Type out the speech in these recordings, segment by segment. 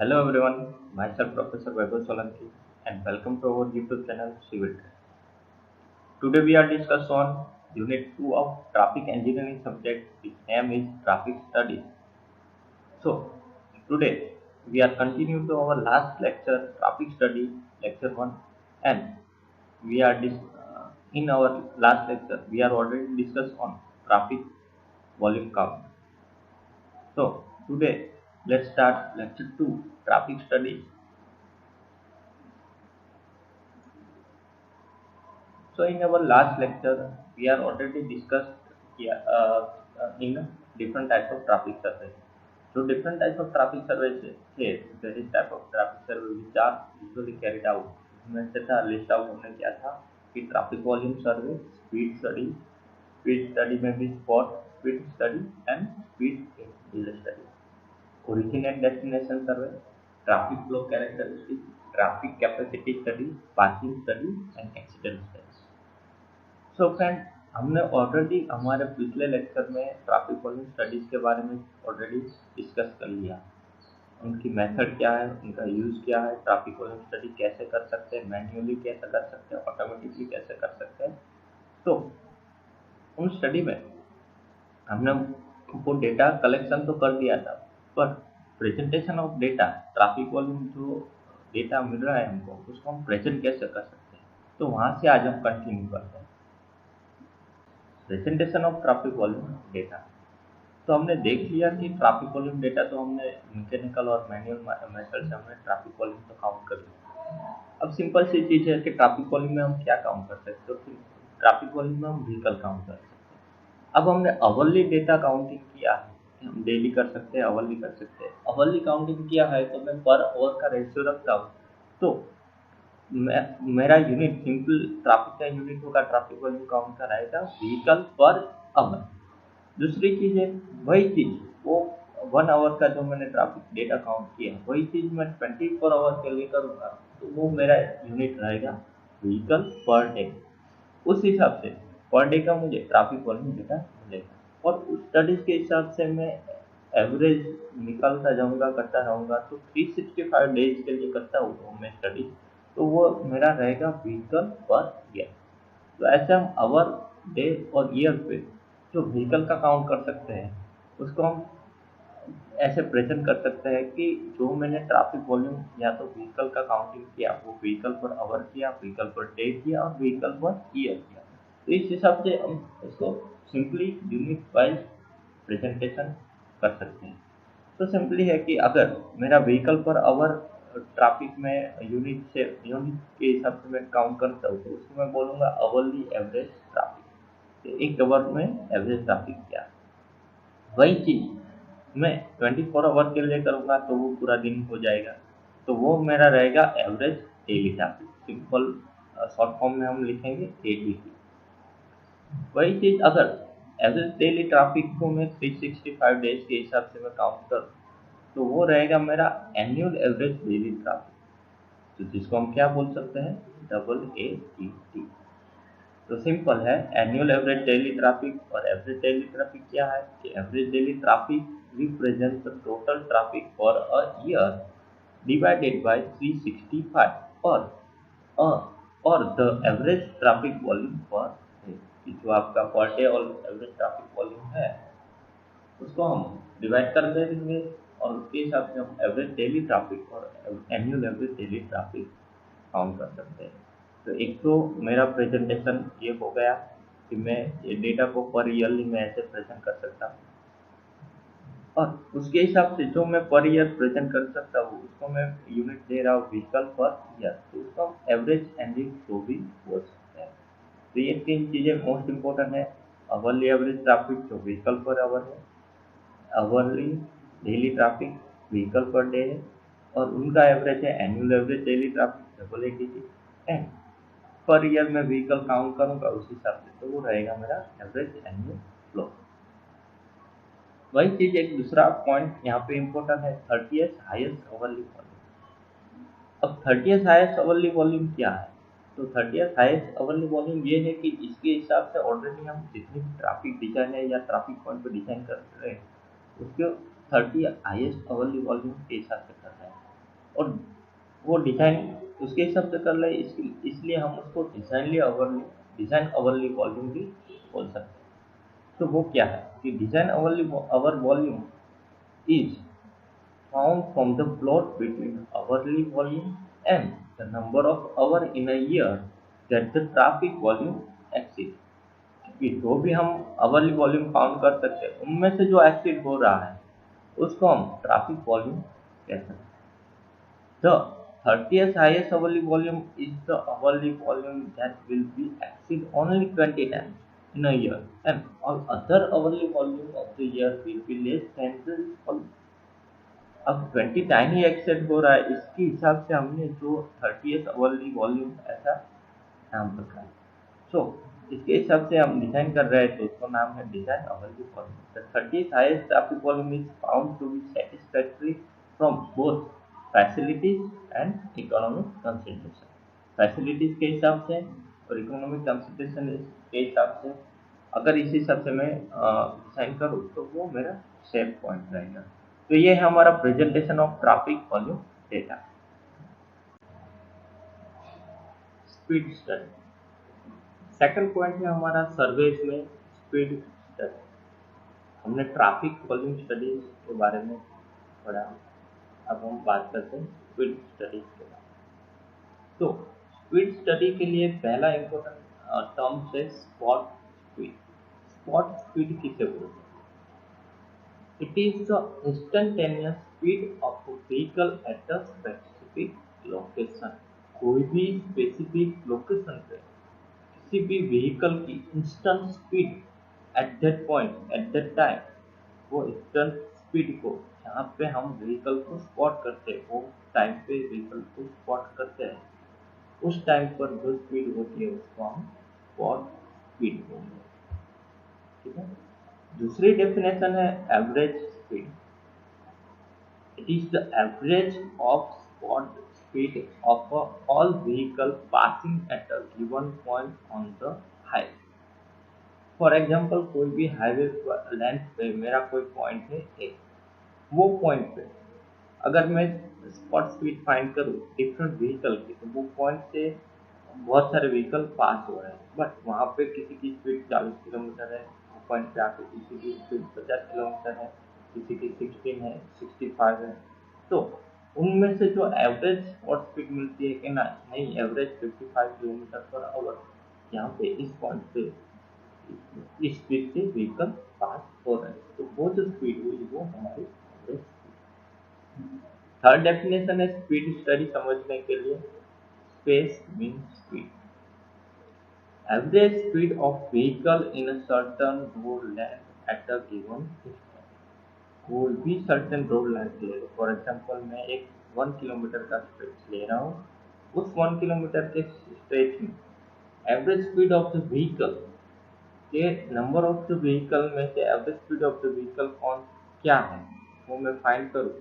Hello everyone, myself Professor Vaibhav Solanki and welcome to our YouTube channel Civil Track. Today we are discussing on Unit 2 of Traffic Engineering subject. Its name is Traffic Studies. So today we are continuing to our last lecture Traffic Study lecture 1 and we are in our last lecture we are already discussed on traffic volume count. So today let's start lecture 2 Traffic Studies. So in our last lecture, we are already discussed here in different types of traffic surveys. So different types of traffic surveys थे various type of traffic survey which are usually carried out. इसमें से था list out हमने किया था कि traffic volume सर्वे, speed study में भी spot speed study and speed delay study, origin and destination survey, traffic flow characteristics, traffic capacity study, parking study and accident study. So friend, हमने ऑलरेडी हमारे पिछले lecture में ट्रैफिक वॉल्यूम स्टडीज के बारे में already discuss कर लिया। उनकी मेथड क्या है, उनका यूज़ क्या है, ट्रैफिक वॉल्यूम स्टडी कैसे कर सकते हैं, मैन्युअली कैसे कर सकते हैं, ऑटोमेटिकली कैसे कर सकते हैं। तो उन स्टडी में हमने वो डेटा कलेक्शन तो कर दिया था, पर presentation of data, traffic volume जो डेटा मिल रहा है हमको, उसको हम प्रेजेंट कैसे कर सकते हैं। तो वहाँ से आज हम कंटिन्यू करते हैं presentation of traffic volume data. तो हमने देख लिया कि ट्रैफिक वॉल्यूम डेटा तो हमने मैकेनिकल और मैनुअल मेथड से हमने ट्रैफिक वॉल्यूम तो काउंट कर लिया। अब सिंपल सी चीज़ है कि ट्रैफिक वॉल्यूम में हम क्या काउंट कर सकते हो, ट्रैफिक वॉल्यूम में हम व्हीकल काउंट कर सकते हैं। अब हमने अवर्ली डेटा काउंटिंग किया है, हम डेली कर सकते हैं, अवर्ली कर सकते हैं। अवर्ली काउंटिंग किया है तो मैं पर आवर का रेशियो रखता हूँ, तो मेरा यूनिट सिंपल ट्रैफिक का यूनिट होगा, ट्रैफिक वॉल्यूम काउंट का रहेगा व्हीकल पर आवर। दूसरी चीज़ है वही चीज़, वो 1 आवर का जो मैंने ट्रैफिक डेटा काउंट किया वही चीज़ मैं 24 आवर के लिए करूँगा, तो वो मेरा यूनिट रहेगा व्हीकल पर डे। उस हिसाब से पर डे का मुझे ट्रैफिक वॉल्यूम डेटा मिलेगा और उस स्टडीज के हिसाब से मैं एवरेज निकालता जाऊँगा, करता रहूँगा। तो 365 डेज के लिए करता हूँ मैं स्टडी, तो वो मेरा रहेगा व्हीकल पर ईयर। तो ऐसे हम आवर, डे और ईयर पे जो व्हीकल का काउंट कर सकते हैं उसको हम ऐसे प्रेजेंट कर सकते हैं कि जो मैंने ट्रैफिक वॉल्यूम या तो व्हीकल का काउंटिंग किया वो व्हीकल पर आवर किया, व्हीकल पर डे किया और व्हीकल पर ईयर किया। तो इस हिसाब से हम इसको सिंपली यूनिट वाइज प्रेजेंटेशन कर सकते हैं। तो सिंपली है कि अगर मेरा व्हीकल पर आवर ट्रैफिक में यूनिट के हिसाब से मैं काउंट करता हूँ, तो उसको मैं बोलूँगा अवरली एवरेज ट्रैफिक। तो एक आवर में एवरेज ट्रैफिक क्या, वही चीज़ मैं 24 आवर के लिए करूँगा तो वो पूरा दिन हो जाएगा, तो वो मेरा रहेगा average daily traffic. Simple short form में हम लिखेंगे एडीटी। वही चीज़ अगर एवरेज डेली ट्रैफिक को मैं 365 डेज के हिसाब से मैं काउंट करूँ, तो वो रहेगा मेरा एनुअल एवरेज डेली ट्रैफिक, तो जिसको हम क्या बोल सकते हैं, AATT। तो सिंपल है, एनुअल एवरेज डेली ट्रैफिक और एवरेज डेली ट्रैफिक क्या है कि average daily traffic represents the total traffic for a year divided by 365 और the average traffic volume per day, कि जो आपका पर डे और एवरेज ट्रैफिक वॉल्यूम है उसको हम डिवाइड कर देंगे और उसके हिसाब से हम एवरेज डेली ट्रैफिक और annual average daily traffic count कर सकते हैं। तो एक तो मेरा प्रेजेंटेशन ये हो गया कि मैं ये डेटा को पर ईयरली में ऐसे प्रेजेंट कर सकता हूँ और उसके हिसाब से जो मैं पर ईयर प्रेजेंट कर सकता हूँ उसको मैं यूनिट दे रहा हूँ व्हीकल पर ईयर, तो उसको हम एवरेज एंडिंग फ्लो भी बोल सकते हैं। तो ये 3 चीज़ें मोस्ट इम्पोर्टेंट है, अवरली एवरेज ट्रैफिक जो व्हीकल पर आवर है, hourly daily traffic vehicle per day है और उनका एवरेज है annual average daily traffic AATT, and per year में व्हीकल काउंट करूंगा उस हिसाब से, तो वो रहेगा मेरा एवरेज एनुअल फ्लो। वही चीज एक दूसरा पॉइंट यहाँ पे इम्पोर्टेंट है, 30th हाईएस्ट अवर्ली वॉल्यूम। अब 30th हाईएस्ट अवर्ली वॉल्यूम क्या है, तो 30th हाईएस्ट अवर्ली वॉल्यूम ये है कि इसके हिसाब से ऑलरेडी हम जितनी भी ट्रैफिक डिजाइन है या ट्रैफिक पॉइंट पर डिजाइन कर रहे हैं उसको 30 हाईएस्ट अवर्ली वॉल्यूम के हिसाब से कर रहे हैं। और वो डिजाइन उसके हिसाब से कर ले, इसलिए हम उसको डिजाइन अवरली वॉल्यूम भी बोल सकते हैं। तो वो क्या है कि design our volume is found from the plot between hourly volume and the number of hour in a year that the traffic volume exceeds। कि जो भी हम अवरली वॉल्यूम काउंट कर सकते हैं उनमें से जो एक्सीड हो रहा है उसको हम ट्रैफिक वॉल्यूम कह सकते हैं। The 30th highest hourly volume is the hourly volume that will be exceed only 20 times in a year, and all other hourly volume of the year will be less than the volume। अब 20 time ही accept हो रहा है, इसके हिसाब से हमने जो 30th hourly volume ऐसा नाम रखा है। सो इसके हिसाब से हम डिजाइन कर रहे हैं तो उसका नाम है design hourly volume. The 30th highest traffic volume is found to be satisfactory from both facilities and economic consideration. Facilities के हिसाब से और इकोनॉमिक कंसिडरेशन के हिसाब से अगर इस हिसाब से मैं डिजाइन करूँ तो वो मेरा सेफ पॉइंट रहेगा। तो ये है हमारा presentation of traffic volume data. Speed study, second point है हमारा सर्वेज में स्पीड स्टडी। हमने ट्रैफिक वॉल्यूम स्टडीज के बारे में पढ़ा, अब हम बात करते हैं स्पीड स्टडीज के बारे में। तो स्पीड स्टडी के लिए पहला इंपॉर्टेंट टर्म है स्पॉट स्पीड। स्पॉट स्पीड किसे बोलते हैं? It is the instantaneous speed of a vehicle at a specific location। कोई भी स्पेसिफिक लोकेशन पे किसी भी व्हीकल की instant speed at that point at that time, वो इंस्टेंट स्पीड को जहाँ पे हम व्हीकल को स्पॉट करते हैं, वो टाइम पे व्हीकल को स्पॉट करते हैं, उस टाइम पर जो स्पीड होती है उसको हम स्पॉट स्पीड बोलते हैं। ठीक है। दूसरी डेफिनेशन है average speed. It is the average of spot speed of all vehicle passing at a given point on the highway. For example कोई भी हाईवे लेंथ पे मेरा कोई पॉइंट है एक, वो पॉइंट पे अगर मैं स्पॉट स्पीड फाइंड करूँ डिफरेंट व्हीकल की, तो वो पॉइंट से बहुत सारे व्हीकल पास हो रहे हैं, बट वहाँ पे किसी की स्पीड 40 किलोमीटर है, पॉइंट पे आके किसी की स्पीड 50 किलोमीटर है, किसी की 16 है, 65 है। तो उनमें से जो एवरेज स्पॉट स्पीड मिलती है कि नहीं एवरेज 55 किलोमीटर पर आवर यहाँ पे इस पॉइंट पे इस स्पीड से व्हीकल पास हो रहे हैं, तो वो जो स्पीड हुई वो हमारी एवरेज स्पीड। थर्ड डेफिनेशन है स्पीड स्टडी समझने के लिए space mean speed. Average speed of vehicle in a certain road length at a given distance। कोई भी सर्टेन रोड लेंथ ले लो, फॉर एग्जाम्पल मैं एक 1 किलोमीटर का स्ट्रेच ले रहा हूँ, उस 1 किलोमीटर के स्ट्रेच में average speed of the vehicle के नंबर ऑफ द व्हीकल में से average speed of the vehicle कौन क्या है वो मैं फाइंड करूँ।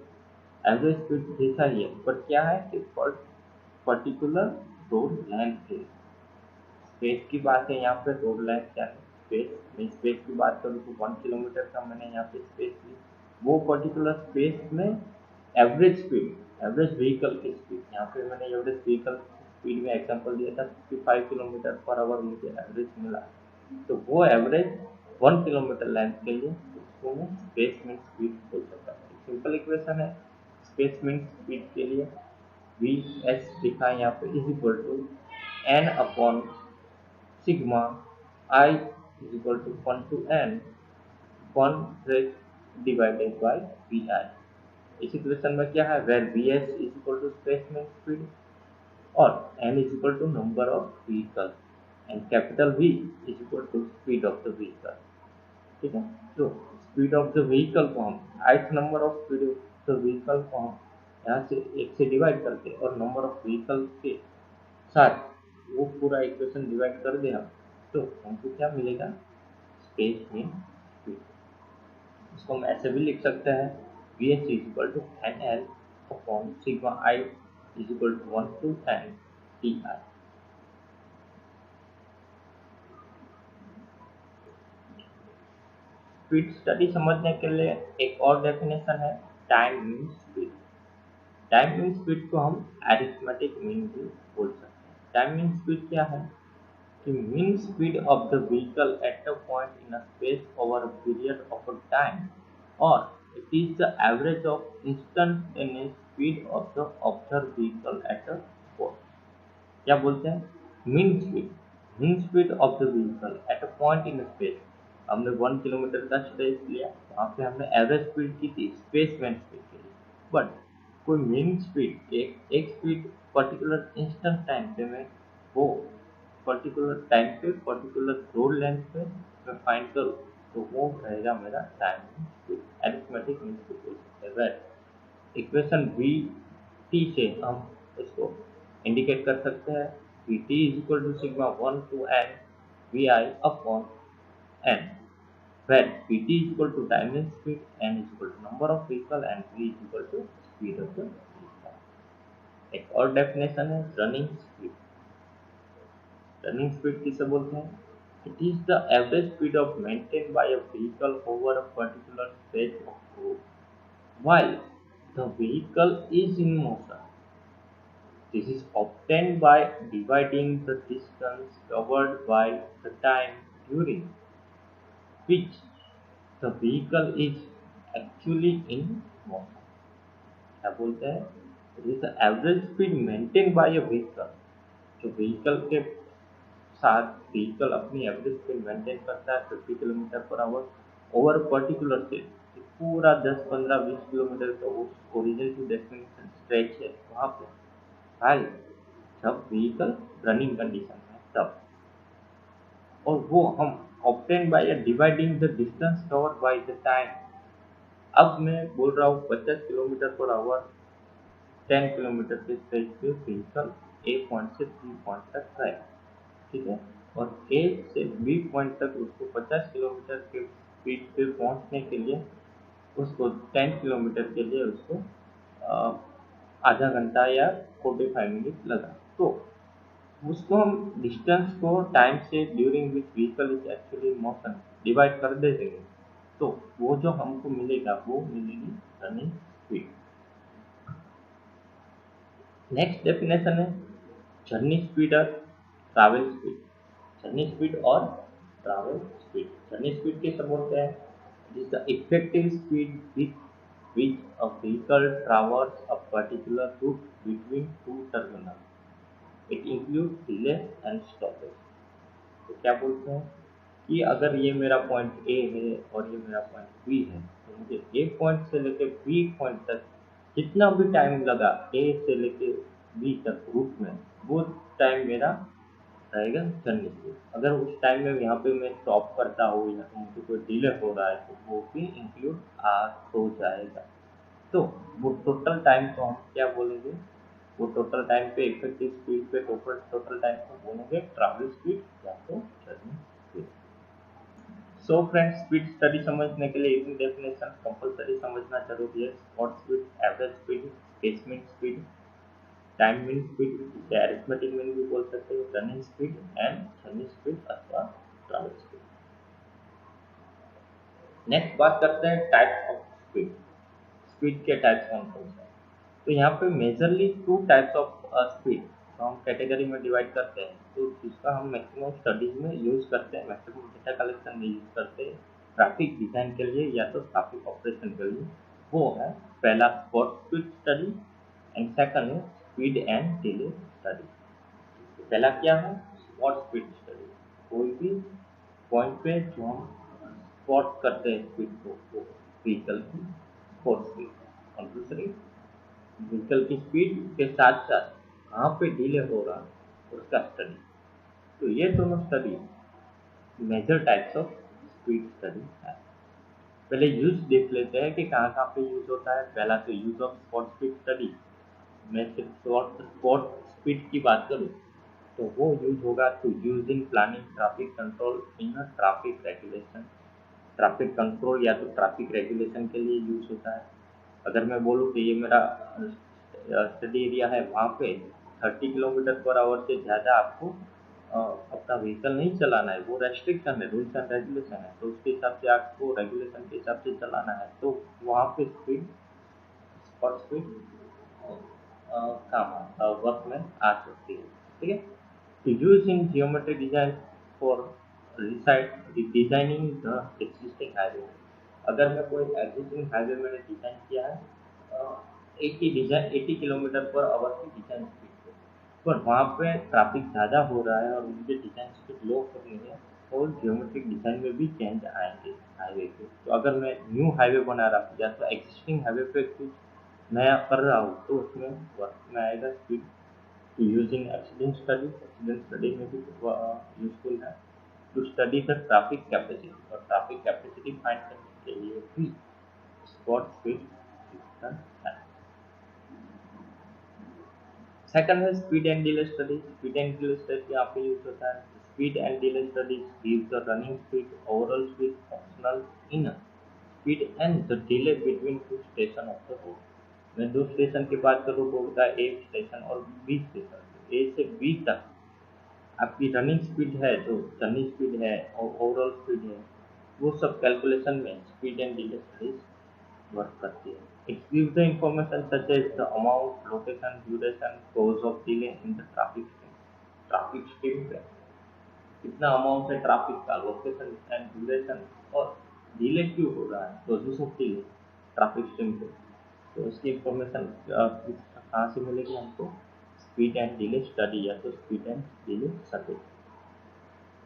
एवरेज स्पीड जैसा ही है, पर क्या है कि पर्टिकुलर रोड लेंथ के स्पेस की बात है यहाँ पे, रोड लेंथ क्या है स्पेस। मैं स्पेस की बात करूँ तो 1 किलोमीटर का मैंने यहाँ पे स्पेस ली, वो पर्टिकुलर स्पेस में एवरेज स्पीड एवरेज व्हीकल की स्पीड, यहाँ पे मैंने एवरेज व्हीकल स्पीड में एग्जांपल दिया था 55 किलोमीटर पर आवर मुझे एवरेज मिला, तो वो एवरेज 1 किलोमीटर लेंथ के लिए उसको मैं स्पेस मीन स्पीड बोल सकता हूँ। सिंपल इक्वेशन है स्पेस मीन स्पीड के लिए वी एस लिखा है यहाँ पे is equal to N upon sigma I is equal to 1 to n 1 rate divided by vi। इस इक्वेशन में क्या है where vs is equal to spaceman speed और n is equal to number of vehicle and capital V is equal to speed of the vehicle। ठीक है। तो speed of the vehicle को हम ith number of speed of the vehicle को हम यहाँ से 1 से डिवाइड करते और नंबर ऑफ व्हीकल के साथ वो पूरा इक्वेशन डिवाइड कर दे हम, तो हमको क्या मिलेगा स्पेस मीन स्पीड। इसको हम ऐसे भी लिख सकते हैं V H is equal to N L upon sigma I is equal to 1 to n T I. Speed study समझने के लिए एक और डेफिनेशन है time mean speed. Time mean speed को हम अरिथमेटिक मीन भी बोल सकते हैं। टाइम मीन स्पीड क्या है कि mean speed of the vehicle at a point in a space over a period of a time, और it is the average of instantaneous speed of the observe vehicle at a spot. क्या बोलते हैं? Mean speed, mean speed of the vehicle at a point in space. हमने 1 kilometre का space लिया, वहां पे हमने एवरेज स्पीड की थी स्पेस में स्पीड के लिए, बट कोई मीन स्पीड एक स्पीड पर्टिकुलर इंस्टेंट टाइम पे मैं वो पर्टिकुलर टाइम पे पर्टिकुलर रोड लेंथ पे मैं फाइंड करूँ, तो वो रहेगा मेरा time speed, arithmetic mean speed बोल सकते हैं। इक्वेशन वी टी से हम इसको इंडिकेट कर सकते हैं। V T is equal to sigma 1 to n V I upon N, where pt is equal to time and speed, n is equal to number of vehicle and v is equal to speed of the vehicle. एक और definition है running speed. Running speed किसे बोलते हैं? It is the average speed of maintain by a vehicle over a particular stretch of road while the vehicle is in motion. This is obtained by dividing the distance covered by the time during which the vehicle is actually in motion. क्या बोलते हैं? It is the average speed maintain by a vehicle, जो vehicle के साथ vehicle अपनी average speed maintain करता है 50 kilometre per hour over particular stretch, पूरा 10, 15, 20 किलोमीटर का वो ओरिजिन टू डेस्टिनेशन स्ट्रेच है वहाँ पे, भाई जब व्हीकल रनिंग कंडीशन में तब, और वो हम obtain by dividing the distance covered by the time. अब मैं बोल रहा हूँ 50 किलोमीटर पर आवर 10 किलोमीटर के स्ट्रेच पे व्हीकल ए पॉइंट से बी पॉइंट तक गए, ठीक है, और ए से बी पॉइंट तक उसको 50 किलोमीटर के स्पीड पे पहुंचने के लिए उसको 10 किलोमीटर के लिए उसको आधा घंटा या 45 मिनट लगा। तो उसको हम डिस्टेंस को टाइम से during which vehicle is actually motion divide कर दे देंगे, तो वो जो हमको मिलेगा वो मिलेगी रनिंग स्पीड। नेक्स्ट डेफिनेशन है जर्नी स्पीड और ट्रैवल स्पीड। जर्नी स्पीड और ट्रैवल स्पीड। जर्नी स्पीड किसे बोलते हैं? It is the effective speed with which a vehicle traverses a particular route between two terminals. It includes delay and stoppage. तो क्या बोलते हैं कि अगर ये मेरा पॉइंट ए है और ये मेरा पॉइंट बी है, तो मुझे ए पॉइंट से लेके बी पॉइंट तक जितना भी टाइम लगा ए से लेके बी तक रूट में, वो टाइम मेरा रहेगा जर्नी स्पीड। अगर उस टाइम में यहाँ पे मैं स्टॉप करता हूँ या तो मुझे कोई डिले हो रहा है तो वो भी इंक्लूड हो जाएगा। तो वो टोटल टाइम को हम क्या बोलेंगे? वो टोटल टाइम पे इफेक्टिव स्पीड पे टोटल टोटल टाइम को बोलेंगे ट्रैवल स्पीड या तो journey speed. So friends, speed study समझने के लिए इतनी डेफिनेशन कंपलसरी समझना जरूरी है। Spot speed, average speed, space mean speed, time mean speed, जिसे अरिथमेटिक मीन भी बोल सकते हैं, running speed and journey speed अथवा ट्रैवल स्पीड। नेक्स्ट बात करते हैं टाइप्स ऑफ स्पीड। स्पीड के टाइप्स कौन कौन से हैं? तो यहाँ पे मेजरली 2 टाइप्स ऑफ स्पीड तो हम कैटेगरी में डिवाइड करते हैं, तो जिसका हम मैक्सिमम स्टडीज में यूज करते हैं, मैक्सिमम डेटा कलेक्शन में यूज करते हैं ट्रैफिक डिजाइन के लिए या तो ट्रैफिक ऑपरेशन के लिए, वो है पहला spot speed study and second है स्पीड एंड डिले स्टडी। पहला क्या है? Spot speed study. कोई भी पॉइंट पे जो हम स्पॉट करते हैं स्पीड को, वो व्हीकल की स्पॉट स्पीड, और दूसरी व्हीकल की स्पीड के साथ साथ कहाँ पे डिले हो रहा है उसका स्टडी। तो ये दोनों study major types of speed study है। पहले यूज देख लेते हैं कि कहाँ कहाँ पे यूज होता है। पहला तो use of spot speed study. मैं सिर्फ स्पॉट स्पीड की बात करूँ तो वो यूज होगा to use in planning traffic control in traffic regulation. Traffic control या तो ट्रैफिक रेगुलेशन के लिए यूज होता है। अगर मैं बोलूँ कि ये मेरा स्टडी एरिया है, वहाँ पे 30 किलोमीटर पर आवर से ज़्यादा आपको अपना व्हीकल नहीं चलाना है, वो रेस्ट्रिक्शन है, रूल्स एंड रेगुलेशन है, तो उसके हिसाब से आपको रेगुलेशन के हिसाब से चलाना है, तो वहाँ पे स्पीड स्पॉट स्पीड वर्क में आ सकती है। ठीक है, to use in geometry design for designing the existing highway। अगर मैं कोई एग्जिस्टिंग हाईवे मैंने डिजाइन किया है 80 किलोमीटर पर आवर की डिजाइन स्पीड पे, पर वहाँ पे ट्रैफिक ज़्यादा हो रहा है और मुझे डिजाइन स्पीड लो करनी है, और जियोमेट्रिक डिजाइन में भी चेंज आएंगे हाईवे पे। तो अगर मैं न्यू हाईवे बना रहा हूँ या तो एक्जिस्टिंग हाईवे पे कुछ नया कर रहा हूँ, तो उसमें वर्क में आएगा speed. to use in accident study। Accident study में भी यूजफुल है। to study the traffic capacity, और ट्रैफिक कैपेसिटी फाइंड करने के लिए भी स्पॉट स्पीड डिफरेंट है। सेकंड है speed and delay study. Speed and delay study यहाँ पे यूज होता है। Speed and delay study give the running speed, overall speed, optional in speed and the delay between two station of the road. मैं दो station की बात करूँ तो होता है ए स्टेशन और बी स्टेशन। ए से बी तक आपकी रनिंग स्पीड है, जो रनिंग स्पीड है और ओवरऑल स्पीड है, वो सब कैलकुलेशन में speed and delay studies work करती है। It gives the information such as the amount, location, duration, cause of delay in the traffic stream. Traffic stream पे कितना अमाउंट है ट्रैफिक का, लोकेशन एंड ड्यूरेशन, और डिले क्यों हो रहा है, causes of delay traffic stream पे। तो इसकी इंफॉर्मेशन कहाँ से मिलेगी हमको? स्पीड एंड डिले स्टडी या तो speed and delay survey.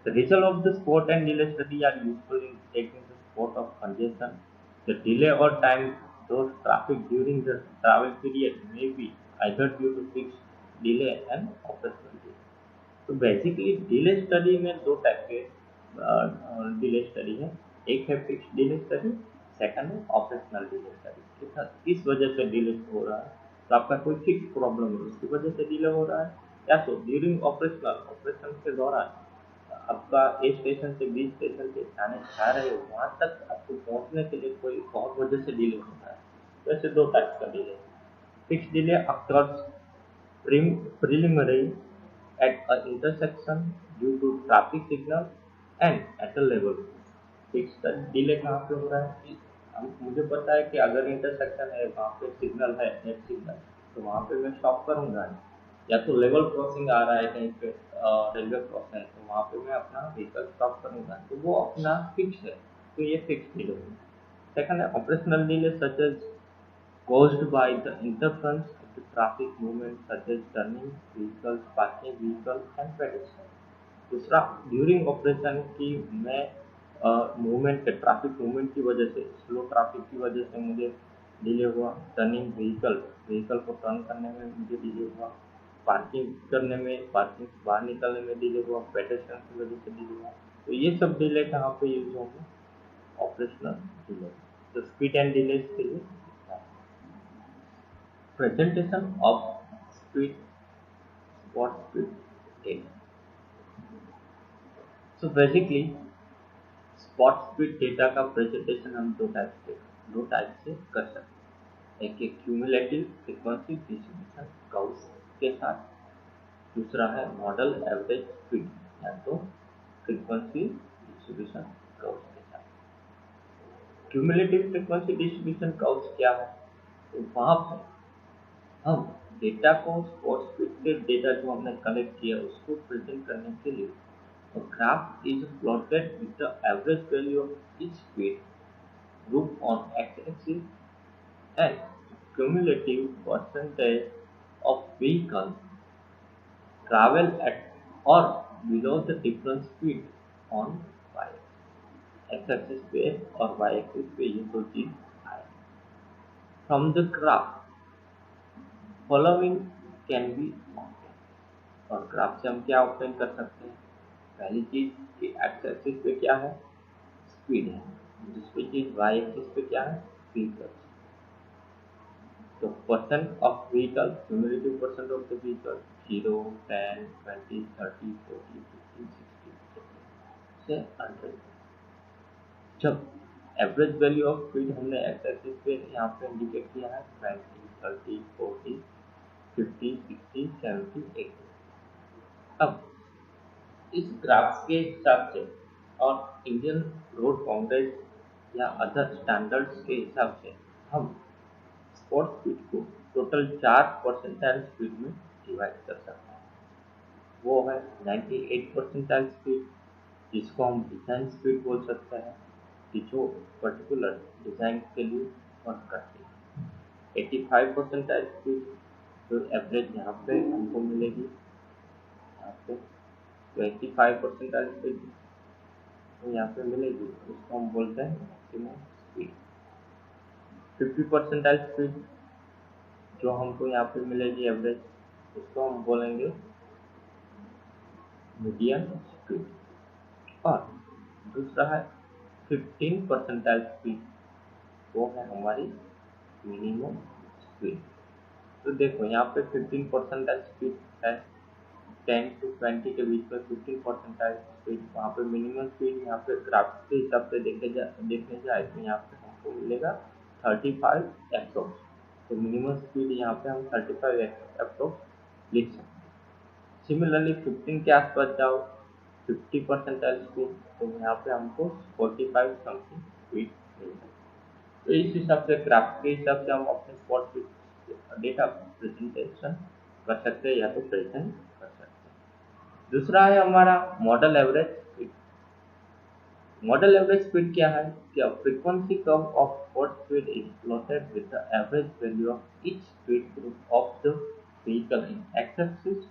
The result of the spot and delay study are useful in detecting the spot of congestion. The delay or time those traffic during the travel period may be either due to fixed delay and operational delay। तो basically delay study में दो type के delay study है। एक है fix delay study, second है operational delay study. किस वजह से डिले हो रहा है, तो आपका कोई फिक्स प्रॉब्लम है उसकी वजह से डिले हो रहा है, या तो ड्यूरिंग ऑपरेशन के दौरान आपका ए स्टेशन से बी स्टेशन पे जा रहे हो, वहाँ तक आपको पहुँचने के लिए कोई और वजह से डिले हो रहा है। वैसे दो टाइप का डिले। फिक्स डिले अक्सर preliminary at a intersection due to traffic signal and at a level। Fix delay कहाँ पे हो रहा है कि मुझे पता है कि अगर इंटरसेक्शन है, वहाँ पे सिग्नल है, नेट सिग्नल, तो वहाँ पे मैं स्टॉप करूँगा। या तो लेवल क्रॉसिंग आ रहा है कहीं पे, रेलवे क्रॉस है, तो वहाँ पे मैं अपना व्हीकल स्टॉप करूँगा, तो वो अपना फिक्स है। तो ये फिक्स डिले है। सेकंड है operational delay such as caused by the interference of the traffic movement such as turning vehicles, passing vehicles and pedestrians। दूसरा, ड्यूरिंग ऑपरेशन की मैं मूवमेंट के ट्रैफिक मूवमेंट की वजह से, स्लो ट्रैफिक की वजह से मुझे डिले हुआ, टर्निंग व्हीकल को टर्न करने में मुझे डिले हुआ, पार्किंग करने में, पार्किंग से बाहर निकलने में डिले हुआ, पेडेस्ट्रियन की वजह से डिले हुआ। तो ये सब डिले कहाँ पे यूज होंगे? Operational delay. तो स्पीड एंड डिले के लिए presentation of speed spot speed data। So basically spot speed data का प्रेजेंटेशन हम दो टाइप से कर सकते हैं। एक है क्यूमुलेटिव फ्रीक्वेंसी डिस्ट्रीब्यूशन कर्व्स के साथ, दूसरा है मॉडल एवरेज स्पीड या तो फ्रीक्वेंसी डिस्ट्रीब्यूशन कर्व्स के साथ। क्यूमुलेटिव फ्रीक्वेंसी डिस्ट्रीब्यूशन कर्व्स क्या है? तो वहाँ पर हम डेटा को, स्पॉट स्पीड के डेटा जो हमने कलेक्ट किया उसको प्रेजेंट करने के लिए graph is plotted with the average value of each speed group on x-axis and cumulative percentage of vehicles travel at or below the different speed on y x-axis पे और y-axis पे ये दो चीज आए। From the graph following can be obtain. और graph से हम क्या ऑप्टेन कर सकते हैं? पहली चीज कि एक्स एक्सिस पे क्या है? स्पीड है। दूसरी चीज वाई एक्सिस पे क्या है? व्हीकल। तो percent of vehicle, cumulative percent of the vehicle 0, 10, 20, 30, 40, 50, 60 से 100। जब एवरेज वैल्यू ऑफ स्पीड हमने एक्स एक्सिस पे यहाँ पे इंडिकेट किया है 20, 30, 40, 50, 60, 70, 80। अब इस ग्राफ के हिसाब से और इंडियन रोड कांग्रेस या अदर स्टैंडर्ड्स के हिसाब से हम स्पॉट स्पीड को टोटल 4 परसेंटाइल स्पीड में डिवाइड कर सकते हैं। वो है 98 परसेंटाइल स्पीड, जिसको हम डिज़ाइन स्पीड बोल सकते हैं कि जो पर्टिकुलर डिज़ाइन के लिए वर्क करती है। 85 परसेंटाइल स्पीड जो एवरेज यहाँ पे हमको मिलेगी, यहाँ पे तो 85 परसेंटाइल स्पीड तो यहाँ पे मिलेगी, उसको हम बोलते हैं मैक्सिमम स्पीड। 50 परसेंटाइल स्पीड जो हमको यहाँ पे मिलेगी एवरेज, उसको हम बोलेंगे मीडियम स्पीड। और दूसरा है 15 परसेंटाइल स्पीड, वो है हमारी मिनिमम स्पीड। तो देखो यहाँ पे 15 परसेंटाइल स्पीड है, 10 to 20 के बीच में 15 परसेंटाइल स्पीड। वहाँ पे मिनिमम स्पीड यहाँ पे ग्राफ के हिसाब से देखने जाए तो यहाँ पे हमको मिलेगा 35 एप्रोक्स। तो मिनिमम स्पीड यहाँ पे हम 35 एप्रोक्स लिख सकते हैं। सिमिलरली 15 के आसपास जाओ, 50 परसेंटाइल स्पीड, तो यहाँ पे हमको 45 समथिंग स्पीड मिल सकती है। तो इस हिसाब से ग्राफ के हिसाब से हम अपने स्पॉट डेटा प्रेजेंटेशन कर सकते हैं या तो प्रेजेंट कर सकते हैं। दूसरा है हमारा model average speed. Model average speed क्या है कि frequency curve of spot speed is plotted with the average value of each speed group of the vehicle in x-axis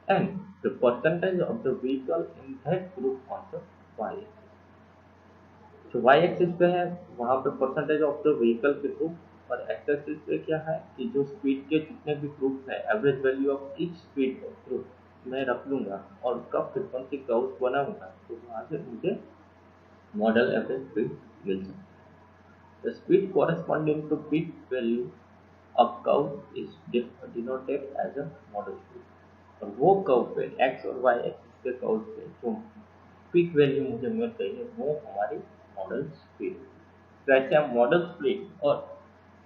and the percentage of the vehicle in that group on the y-axis। जो Y axis पे है वहाँ पे percentage of the vehicle के group, और x axis पे क्या है कि जो स्पीड के जितने भी ग्रुप है average value of each speed group मैं रख लूँगा और उसका फ्रीक्वेंसी कर्व बनाऊंगा, तो वहाँ से मुझे मॉडल एवरेज स्पीड मिल सकता है। The speed corresponding to peak value of curve is denoted as a model speed. और वो कर्व पे एक्स और वाई एक्सिस के कर्व पे जो पीक वैल्यू मुझे मिल रही है वो हमारी मॉडल स्पीड। तो ऐसे हम मॉडल स्पीड और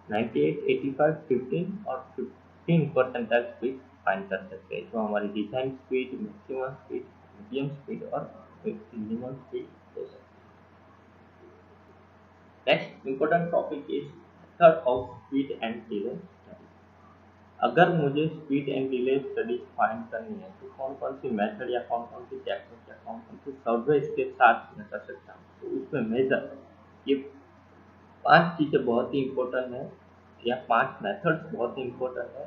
98, 85, 15 और 15 परसेंटाइल स्पीड फाइंड कर सकते हैं, जो हमारी design speed, maximum speed, medium speed और मिनिमम स्पीड हो सकती है। Next important topic is method of speed and delay study. अगर मुझे speed and delay study find करनी है तो कौन कौन सी मेथड या कौन कौन सी टेक्निक या कौन कौन सी सर्वे इसके साथ मैं कर सकता हूँ, तो उसमें मेजर ये 5 चीज़ें बहुत ही इम्पोर्टेंट है या 5 मेथड्स बहुत ही इम्पोर्टेंट है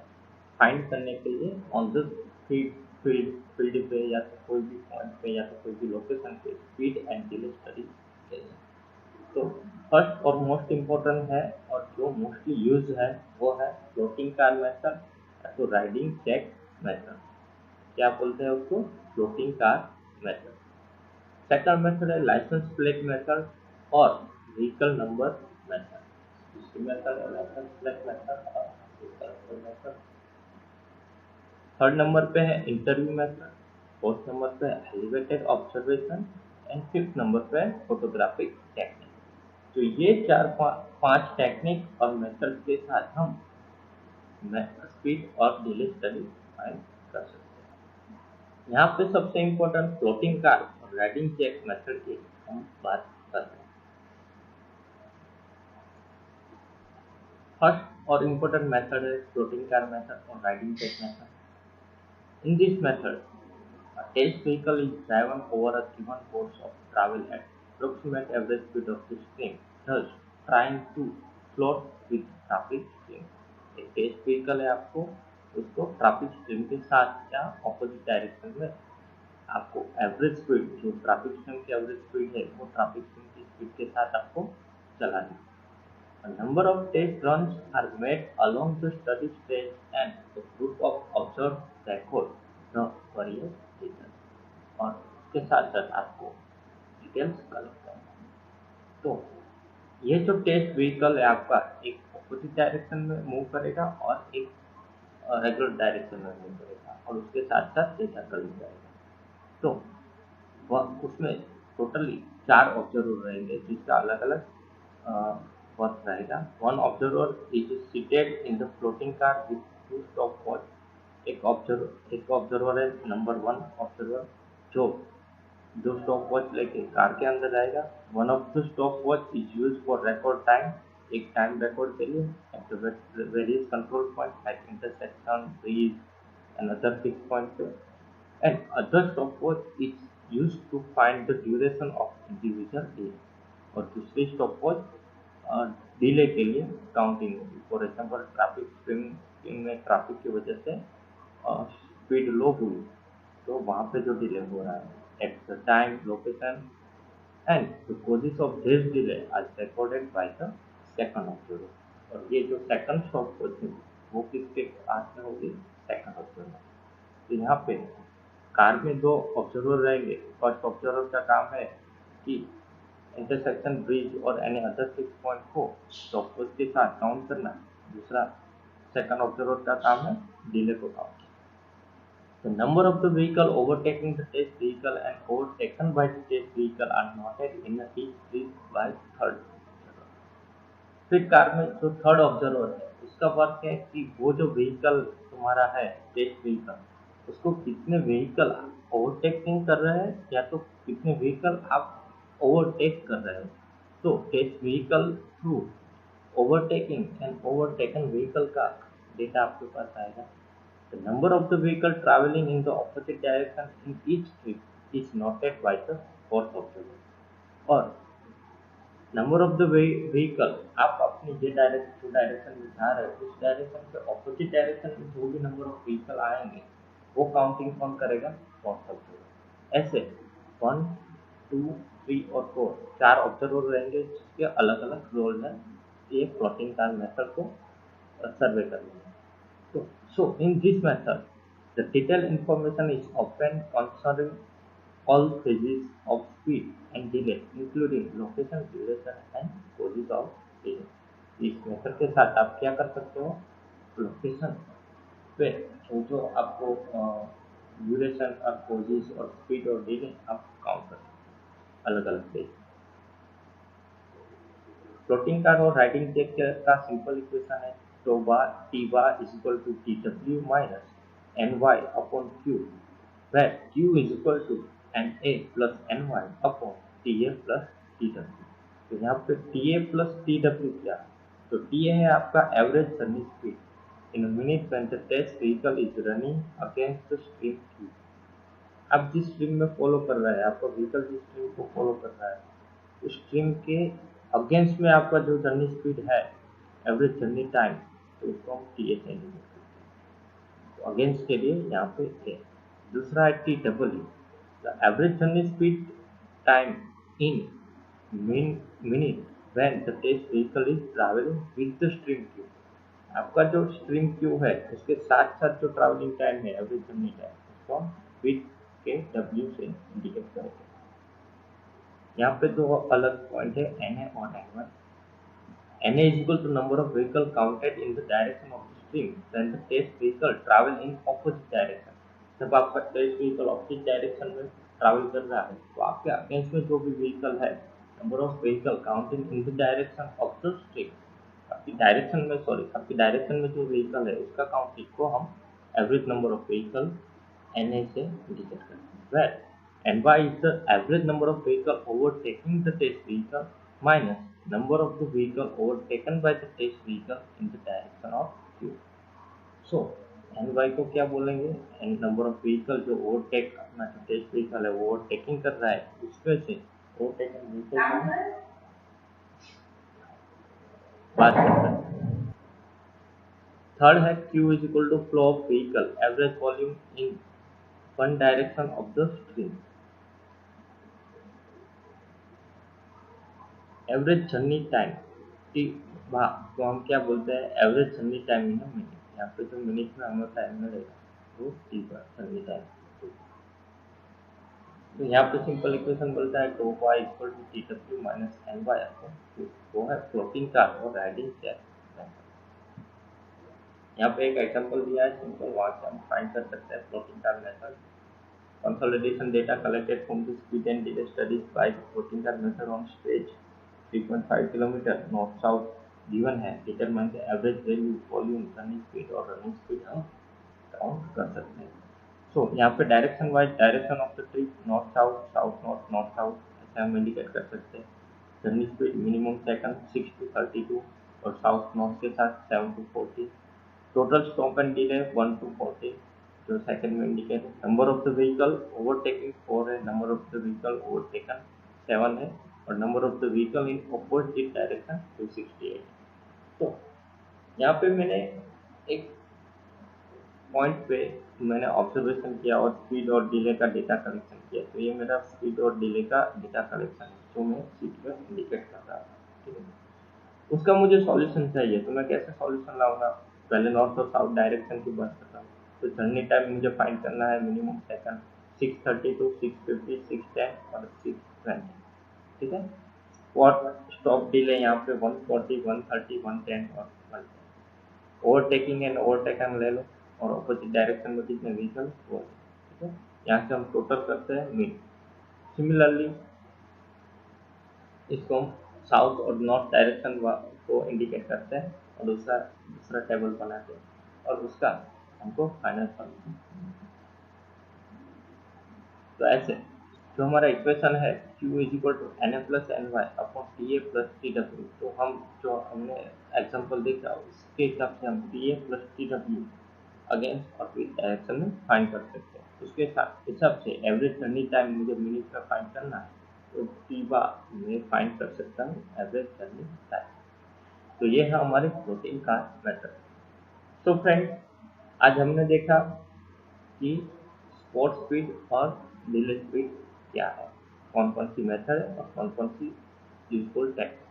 फाइंड करने के लिए ऑन द फील्ड पे या तो कोई भी पॉइंट पे या तो कोई भी लोकेशन पे स्पीड एंड डिले स्टडी के लिए। तो फर्स्ट और मोस्ट इम्पोर्टेंट है और जो मोस्टली यूज है वो है फ्लोटिंग कार मेथड या तो राइडिंग चेक मेथड। क्या बोलते हैं उसको? Floating car method. Second method है लाइसेंस प्लेट मेथड और व्हीकल नंबर मेथड। दूसरी मेथड है लाइसेंस प्लेट मेथड और vehicle number method. Third number पे है इंटरव्यू मेथड। फोर्थ नंबर पे है elevated observation and fifth number पे है फोटोग्राफिक टेक्निक। तो ये चार पांच टेक्निक और मेथड के साथ हम स्पीड और डिले स्टडी फाइंड कर सकते हैं। यहाँ पे सबसे इम्पोर्टेंट फ्लोटिंग कार और राइडिंग चेक मेथड की हम बात कर रहे हैं। फर्स्ट और इम्पोर्टेंट मेथड है फ्लोटिंग कार मेथड और riding check method. In this method, a test vehicle is driven over a given course of travel at approximate average speed of the stream, thus trying to float with traffic stream। एक test vehicle है, आपको उसको traffic stream के साथ या opposite direction में आपको average speed, जो ट्रैफिक स्ट्रीम की एवरेज स्पीड है वो ट्रैफिक स्ट्रीम की स्पीड के साथ आपको चलानी है। A number of test runs are made along the study stage and a group of observed record the various details। और उसके साथ साथ आपको डिटेल्स कलेक्ट करना है। तो ये जो टेस्ट व्हीकल है आपका एक ऑपोजिट डायरेक्शन में मूव करेगा और एक रेगुलर डायरेक्शन में मूव करेगा और उसके साथ साथ डेटा कलेक्ट करेगा। तो वह उसमें टोटली 4 ऑब्जर्वर रहेंगे जिसका अलग अलग वर्क रहेगा। One observer is seated in the floating car with 2 stop watch. एक ऑब्जर्वर है नंबर 1 ऑब्जर्वर जो 2 स्टॉप वॉच लेके कार के अंदर जाएगा। One of the stop watch is use for record time एक टाइम रिकॉर्ड के लिए at various control point like intersection, bridge and other fix point पे, and other stopwatch is used to find the duration of individual day, और दूसरी stopwatch delay के लिए counting होगी। For example traffic swing में traffic की वजह से स्पीड लो हुई, तो वहाँ पे जो डिले हो रहा है at the time, location and the causes of this delay are recorded by the second observer. और ये जो सेकंड स्टॉपवॉच है वो किसके हाथ में होगी? Second observer. तो यहाँ पे कार में दो ऑब्जर्वर रहेंगे। फर्स्ट ऑब्जर्वर का काम है कि इंटरसेक्शन, ब्रिज और एनी अदर फिक्स पॉइंट को स्टॉपवॉच के साथ काउंट करना। दूसरा सेकंड ऑब्जर्वर का काम है डिले को count. The number of the vehicle overtaking the test vehicle and overtaken by the test vehicle are noted in each trip by third observer। फिर कार में जो थर्ड ऑब्जर्वर है उसका वर्क है कि वो जो व्हीकल तुम्हारा है टेस्ट व्हीकल, उसको कितने व्हीकल ओवरटेकिंग कर रहे हैं या तो कितने व्हीकल आप ओवरटेक कर रहे हो। तो test vehicle through overtaking and overtaken vehicle का डेटा आपके पास आएगा। The number of the vehicle traveling in the opposite direction in each trip is noted by the fourth observer। और नंबर ऑफ द व्हीकल, आप अपनी जो direction में जा रहे हो उस डायरेक्शन के ऑपोजिट डायरेक्शन में जो भी नंबर ऑफ व्हीकल आएंगे वो काउंटिंग कौन करेगा? Fourth observer. ऐसे 1, 2, 3 और 4 चार ऑब्जर्वर रहेंगे जिसके अलग अलग रोल है ये प्लॉटिंग कार मेथड को सर्वे करने में। So in this method, the detailed information is often concerning all phases of speed and delay, including location, duration and causes of delay। इस मेथड के साथ आप क्या कर सकते हो? लोकेशन पे जो आपको ड्यूरेशन और causes और स्पीड और डिले आप काउंट कर सकते हो अलग अलग पेज। प्लॉटिंग कार और राइडिंग चेक का सिंपल इक्वेशन है तो T bar is equal to T W minus N Y upon Q, where q is equal to na plus ny upon ta plus tw। तो यहाँ पे ta plus tw क्या है? तो ta है आपका average running speed in minute when the test vehicle is running against the stream q। आप जिस स्ट्रीम में फॉलो कर रहा है, आपका व्हीकल जिस स्ट्रीम को फॉलो कर रहा है उस स्ट्रीम के अगेंस्ट में आपका जो जर्नी स्पीड है, एवरेज जर्नी टाइम, तो उसको हम टी एच इंडिकेट करते हैं। तो अगेंस्ट के लिए यहाँ पे ए। दूसरा है T double E, the average journey speed time in minute when the test vehicle is travelling with the stream Q. आपका जो स्ट्रीम क्यू है उसके साथ साथ जो ट्रैवलिंग टाइम है, एवरेज जर्नी टाइम, उसको हम विद के डब्ल्यू से इंडिकेट करेंगे। यहाँ पे दो अलग पॉइंट है Na और N1। Na is equal to number of vehicle counted in the direction of the stream when the test vehicle travel in opposite direction। जब आपका टेस्ट व्हीकल ऑपोजिट डायरेक्शन में ट्रैवल कर रहा है तो आपके अगेंस्ट में जो भी व्हीकल है, number of vehicle counting in the direction of the stream, आपकी डायरेक्शन में जो व्हीकल है उसका काउंटिंग को हम average number of vehicle Na से इंडिकेट करते हैं। Ny is the average number of vehicle overtaking the test vehicle minus number of the vehicle overtaken by the test vehicle in the direction of q। So Ny को क्या बोलेंगे? Number of vehicle जो overtake अपना जो test vehicle है वो overtaking कर रहा है उसमें से ओवरटेकन व्हीकल को बात कर सकते हैं। थर्ड है q is equal to flow of vehicle average volume in one direction of the stream. Average journey time T को हम क्या बोलते हैं? Average journey time in minute. यहाँ पे जो मिनट में हमें टाइम मिलेगा वो टी पर जर्नी टाइम। तो यहाँ पे सिंपल इक्वेशन बोलता है T Y equal to T W minus N Y upon Q. वो है फ्लोटिंग कार और राइडिंग चेक। यहाँ पे एक एग्जांपल दिया है सिंपल, वहाँ से हम फाइंड कर सकते हैं floating car method. Consolidation data collected from the speed and delay studies by the floating car method on stage 3.5 kilometre north south given है। Determine the average value, volume, running speed और running speed हम count कर सकते हैं। So यहाँ पे direction wise direction of the trip north south, south north, north south ऐसे हम इंडिकेट कर सकते हैं। Journey speed minimum second 6 to 32, और साउथ नॉर्थ के साथ 7 to 40। Total stop and delay 1 to 40 जो सेकंड में इंडिकेट है। Number of the vehicle overtaking 4 है, number of the vehicle overtaken 7 है और number of the vehicle in opposite direction 268। तो यहाँ पे मैंने एक पॉइंट पे मैंने ऑब्जर्वेशन किया और स्पीड और डिले का डेटा कलेक्शन किया। तो ये मेरा स्पीड और डिले का डेटा कलेक्शन है जो मैं शीट में इंडिकेट कर रहा था, ठीक है। उसका मुझे सॉल्यूशन चाहिए, तो मैं कैसे सॉल्यूशन लाऊंगा? पहले नॉर्थ और साउथ डायरेक्शन की बात कर रहा हूँ। तो जर्नी टाइम मुझे फाइंड करना है मिनिमम सेकंड 630 to 650, 610 और 620, ठीक है। और स्टॉप डिले यहाँ पे 140, 130, 110 और 110। ओवरटेकिंग एंड ओवरटेकन ले लो और ऑपोजिट डायरेक्शन में कितने व्हीकल वो, ठीक है। यहाँ से हम टोटल करते हैं मीन। सिमिलरली इसको हम साउथ और नॉर्थ डायरेक्शन को इंडिकेट करते हैं और दूसरा दूसरा टेबल बनाते हैं और उसका हमको फाइनल करना है। तो ऐसे जो हमारा इक्वेशन है Q is equal to N A plus N Y upon T A plus T W, तो हम जो हमने एग्जाम्पल देखा उसके हिसाब से हम T A plus T W against और विद डायरेक्शन में फाइंड कर सकते हैं। उसके हिसाब से एवरेज जर्नी टाइम मुझे मिनट में फाइंड करना है, तो टी बार में फाइंड कर सकता हूँ एवरेज जर्नी टाइम। तो ये है हमारे प्लॉटिंग का मेथड। तो फ्रेंड, आज हमने देखा कि स्पॉट स्पीड और डिले स्पीड क्या है, कौन कौन सी मेथड है और कौन कौन सी यूजफुल टेक्निक।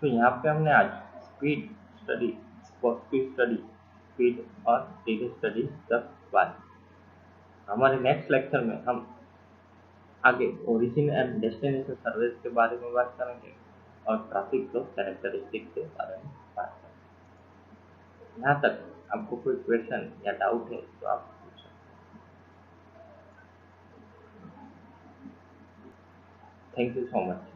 तो यहाँ पे हमने आज speed study, spot speed study, speed और डिले स्टडी सब बात। हमारे नेक्स्ट लेक्चर में हम आगे ओरिजिन एंड डेस्टिनेशन सर्विस के बारे में बात करेंगे और ट्रैफिक फ्लो कैरेक्टरिस्टिक के बारे में बात करेंगे। यहाँ तक आपको कोई क्वेश्चन या डाउट है तो आप पूछ सकते हैं। Thank you so much.